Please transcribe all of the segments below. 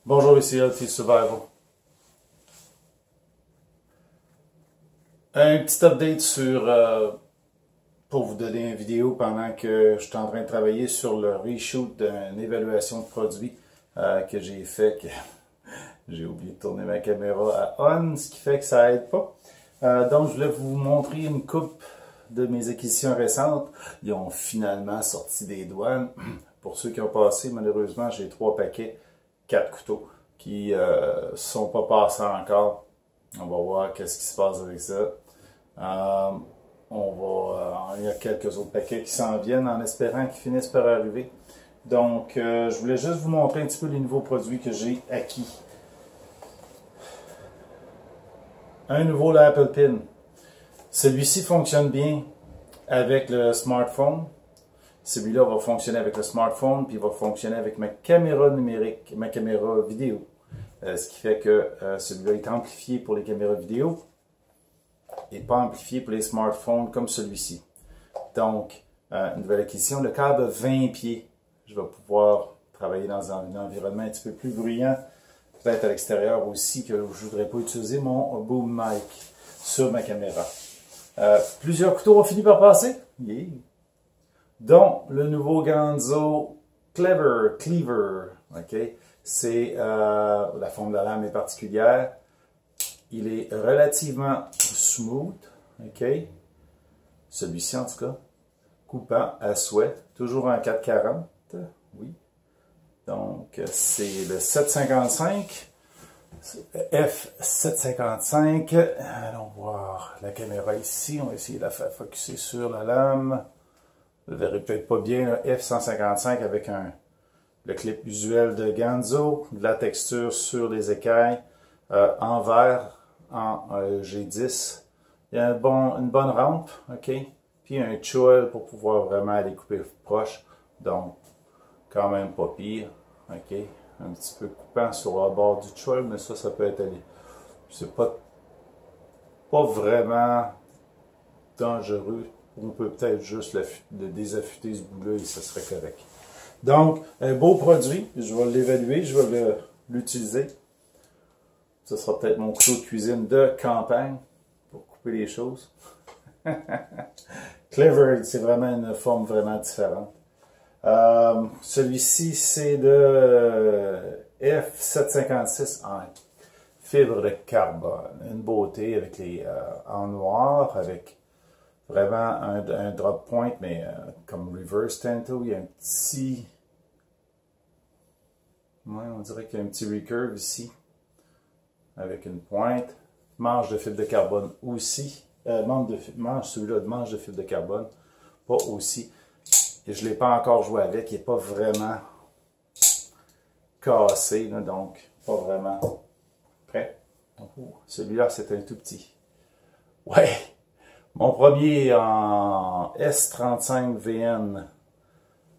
Bonjour, ici LT Survival. Un petit update pour vous donner une vidéo pendant que je suis en train de travailler sur le reshoot d'une évaluation de produit que j'ai fait. J'ai oublié de tourner ma caméra à on, ce qui fait que ça aide pas. Donc, je voulais vous montrer une coupe de mes acquisitions récentes. Ils ont finalement sorti des douanes. Pour ceux qui ont passé, malheureusement, j'ai 3 paquets, 4 couteaux qui sont pas passés encore. On va voir qu'est-ce qui se passe avec ça. Il y a quelques autres paquets qui s'en viennent en espérant qu'ils finissent par arriver. Donc, je voulais juste vous montrer un petit peu les nouveaux produits que j'ai acquis. Un nouveau Apple Pin. Celui-ci fonctionne bien avec le smartphone. Celui-là va fonctionner avec le smartphone, puis il va fonctionner avec ma caméra numérique, ma caméra vidéo. Ce qui fait que celui-là est amplifié pour les caméras vidéo et pas amplifié pour les smartphones comme celui-ci. Donc, une nouvelle acquisition. Le câble a 20 pieds. Je vais pouvoir travailler dans un environnement un petit peu plus bruyant. Peut-être à l'extérieur aussi, que je ne voudrais pas utiliser mon boom mic sur ma caméra. Plusieurs couteaux ont fini par passer. Yeah. Dont le nouveau Ganzo Cleaver. Okay. C'est la forme de la lame est particulière. Il est relativement smooth. Okay. Celui-ci en tout cas. Coupant à souhait. Toujours en 440. Oui. Donc, c'est le 755, F755. Allons voir la caméra ici. On va essayer de la faire focusser sur la lame. Vous ne verrez peut-être pas bien le F155 avec le clip usuel de Ganzo, de la texture sur les écailles, en verre, en G10. Il y a une bonne rampe, ok? Puis un choil pour pouvoir vraiment aller couper proche. Donc, quand même pas pire, ok, un petit peu coupant sur le bord du choil, mais ça peut être allé. C'est pas vraiment dangereux. On peut peut-être juste le désaffûter ce bout-là et ça serait correct. Donc, un beau produit, je vais l'évaluer, je vais l'utiliser. Ce sera peut-être mon couteau de cuisine de campagne pour couper les choses. Cleaver, c'est vraiment une forme vraiment différente. Celui-ci, c'est le F756 en fibre de carbone. Une beauté avec en noir, avec vraiment un drop point, mais comme reverse tento. Il y a un petit... Ouais, on dirait qu'il y a un petit recurve ici, avec une pointe. Manche de fibre de carbone aussi. Celui-là de manche de fibre de carbone, pas aussi. Et je ne l'ai pas encore joué avec, il n'est pas vraiment cassé, là, donc pas vraiment prêt. Celui-là, c'est un tout petit. Ouais, mon premier en S35VN,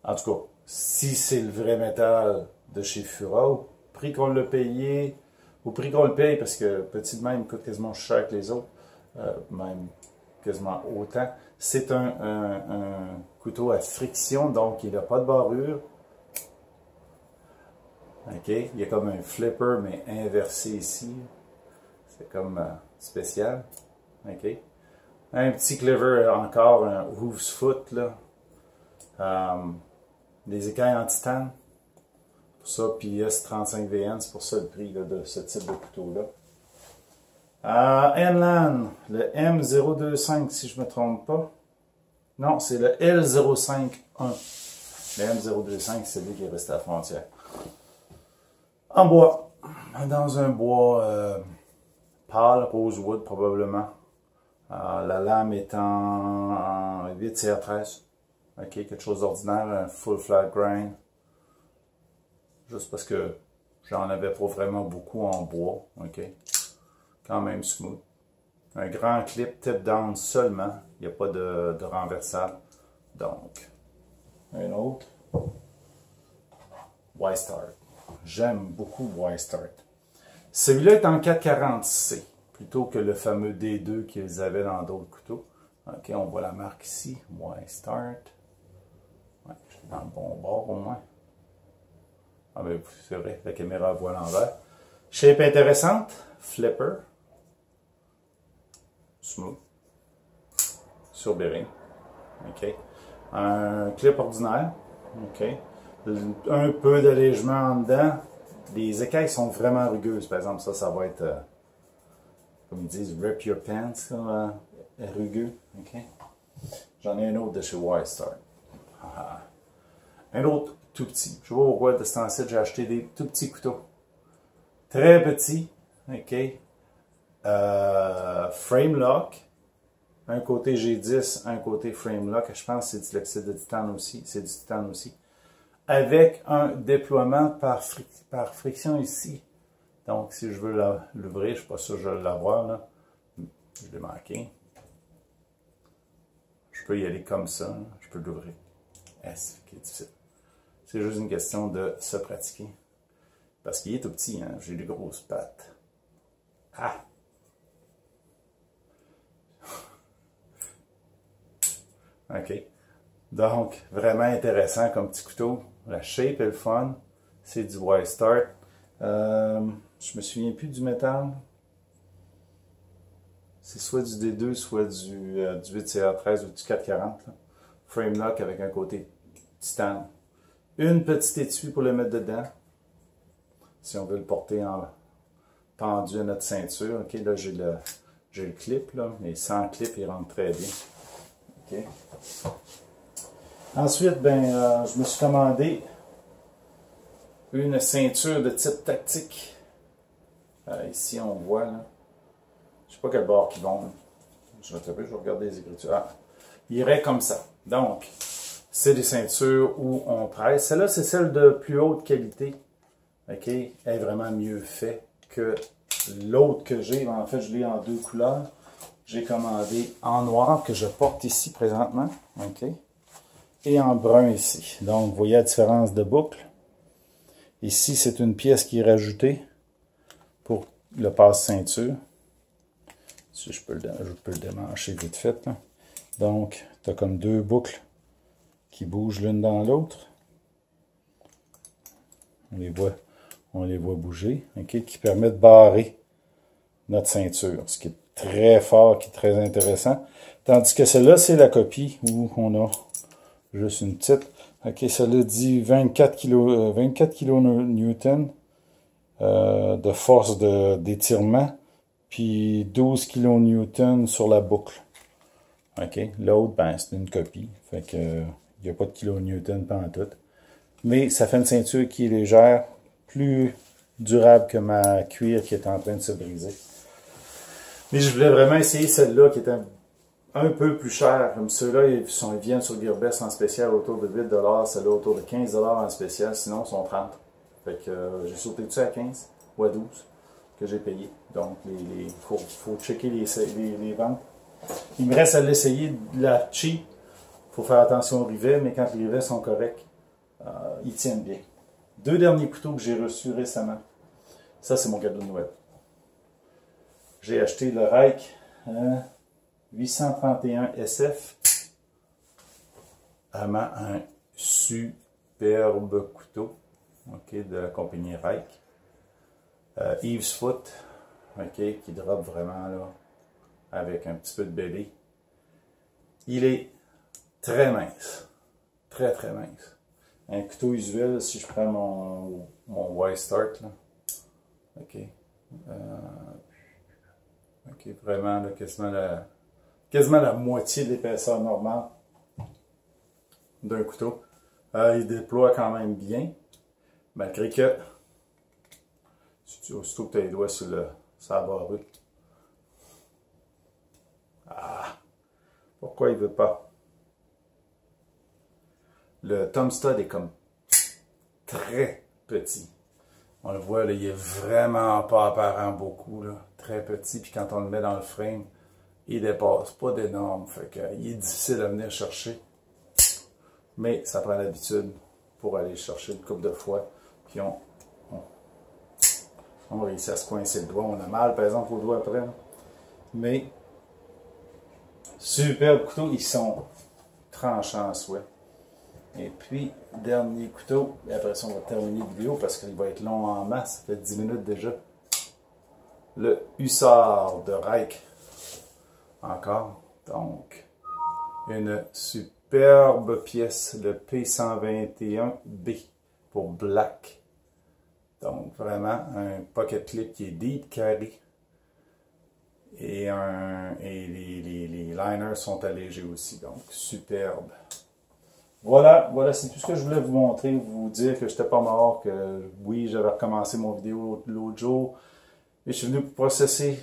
en tout cas, si c'est le vrai métal de chez Fura, au prix qu'on l'a payé, au prix qu'on le paye, parce que petit de même coûte quasiment cher que les autres, même quasiment autant. C'est un couteau à friction, donc il n'a pas de barrure. Ok, il y a comme un flipper, mais inversé ici. C'est comme spécial. Ok, un petit cleaver encore, un hooves foot là. Des écailles en titane. Pour ça, puis S35VN, c'est pour ça le prix là, de ce type de couteau là. Enlan, le M025 si je ne me trompe pas. Non, c'est le L051. Le M025, c'est lui qui est resté à la frontière. En bois. Dans un bois pâle, rosewood probablement. La lame est en 8CR13. Ok, quelque chose d'ordinaire, un full flat grind. Juste parce que j'en avais pas vraiment beaucoup en bois. Ok. Quand même smooth. Un grand clip tip down seulement. Il n'y a pas de renversable. Donc, un autre. Y-Start. J'aime beaucoup Y-Start. Celui-là est en 440C, plutôt que le fameux D2 qu'ils avaient dans d'autres couteaux. Ok, on voit la marque ici. Y-Start. Ouais, je suis dans le bon bord au moins. Ah ben, c'est vrai, la caméra voit l'envers. Shape intéressante. Flipper. Smooth. Sur bearing. OK. Un clip ordinaire. OK. Un peu d'allègement en dedans. Les écailles sont vraiment rugueuses. Par exemple, ça va être, comme ils disent, rip your pants, rugueux. OK. J'en ai un autre de chez Wistar. Un autre tout petit. Je vois pourquoi de ce temps-ci, j'ai acheté des tout petits couteaux. Très petits. OK. Frame lock. Un côté G10, un côté frame lock. Je pense que c'est de l'oxyde de titane aussi. C'est du titane aussi. Avec un déploiement par friction ici. Donc, si je veux l'ouvrir, je ne suis pas sûr que je vais l'avoir là. Je l'ai manqué. Je peux y aller comme ça. Là. Je peux l'ouvrir. C'est difficile. C'est juste une question de se pratiquer. Parce qu'il est tout petit, hein? J'ai des grosses pattes. Ah! OK. Donc, vraiment intéressant comme petit couteau. La shape est le fun. C'est du Wistar. Je me souviens plus du métal. C'est soit du D2, soit du 8CR13 ou du 440. Là. Frame lock avec un côté titane. Une petite étui pour le mettre dedans. Si on veut le porter en pendu à notre ceinture. OK, là j'ai le clip, là, mais sans clip, il rentre très bien. OK. Ensuite, je me suis commandé une ceinture de type tactique. Ici, on voit, là. Je ne sais pas quel bord qui vont. Là. Je vais regarder les écritures. Ah, il irait comme ça. Donc, c'est des ceintures où on presse. Celle-là, c'est celle de plus haute qualité. OK? Elle est vraiment mieux faite que l'autre que j'ai. En fait, je l'ai en deux couleurs. J'ai commandé en noir que je porte ici présentement. OK? Et en brun ici. Donc, vous voyez la différence de boucle. Ici, c'est une pièce qui est rajoutée pour le passe-ceinture. Si je peux le démancher vite fait. Là. Donc, tu as comme deux boucles qui bougent l'une dans l'autre. On les voit bouger, okay, qui permet de barrer notre ceinture, ce qui est très fort, qui est très intéressant. Tandis que celle-là, c'est la copie où on a juste une petite. OK, celle-là dit 24 kN de force d'étirement, puis 12 kN sur la boucle. OK, l'autre, c'est une copie. Fait que il n'y a pas de kilonewton pantoute. Mais ça fait une ceinture qui est légère, plus durable que ma cuir qui est en train de se briser. Mais je voulais vraiment essayer celle-là qui était un peu plus chère. Comme ceux-là, ils viennent sur Gearbest en spécial autour de 8 $, celle-là autour de 15 $ en spécial, sinon ils sont 30 $. Fait que j'ai sauté dessus à 15 ou à 12 que j'ai payé. Donc, il faut checker les ventes. Il me reste à l'essayer de la cheap. Il faut faire attention aux rivets, mais quand les rivets sont corrects, ils tiennent bien. Deux derniers couteaux que j'ai reçus récemment. Ça, c'est mon cadeau de Noël. J'ai acheté le Reich 831 SF. Vraiment un superbe couteau, okay, de la compagnie Reich. Eve's Foot, okay, qui drop vraiment là, avec un petit peu de belly. Il est très mince. Très très mince. Un couteau usuel, si je prends mon Wistar, là. OK. OK, vraiment, là, quasiment la moitié de l'épaisseur normale d'un couteau. Il déploie quand même bien, malgré que, aussitôt que tu as les doigts sur la barre. Ah! Pourquoi il ne veut pas? Le thumb stud est comme très petit. On le voit, là, il est vraiment pas apparent beaucoup, là, très petit. Puis quand on le met dans le frame, il dépasse pas d'énorme. Fait que, il est difficile à venir chercher. Mais ça prend l'habitude pour aller chercher une couple de fois. Puis on réussit à se coincer le doigt. On a mal, par exemple, au doigt après. Là. Mais, superbe couteau. Ils sont tranchants en souhait. Et puis, dernier couteau. Et après ça, on va terminer la vidéo parce qu'il va être long en masse. Ça fait 10 minutes déjà. Le Hussard de Reich. Encore. Donc, une superbe pièce, le P121B pour Black. Donc, vraiment, un pocket clip qui est deep carry. Et les liners sont allégés aussi. Donc, superbe. Voilà, c'est tout ce que je voulais vous montrer, vous dire que j'étais pas mort, que oui, j'avais recommencé mon vidéo l'autre jour. Et je suis venu pour processer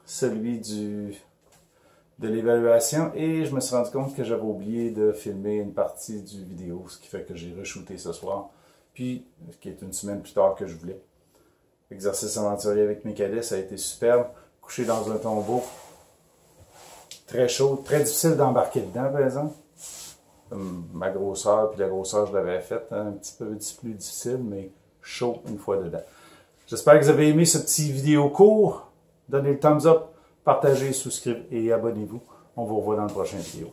celui de l'évaluation et je me suis rendu compte que j'avais oublié de filmer une partie du vidéo, ce qui fait que j'ai re-shooté ce soir. Puis, ce qui est une semaine plus tard que je voulais. Exercice aventurier avec mes cadets, ça a été superbe. Couché dans un tombeau, très chaud, très difficile d'embarquer dedans, par exemple. Ma grosseur, puis la grosseur, je l'avais faite, hein, un petit peu plus difficile, mais chaud une fois dedans. J'espère que vous avez aimé ce petit vidéo court. Donnez le thumbs up, partagez, souscrivez et abonnez-vous. On vous revoit dans le prochain vidéo.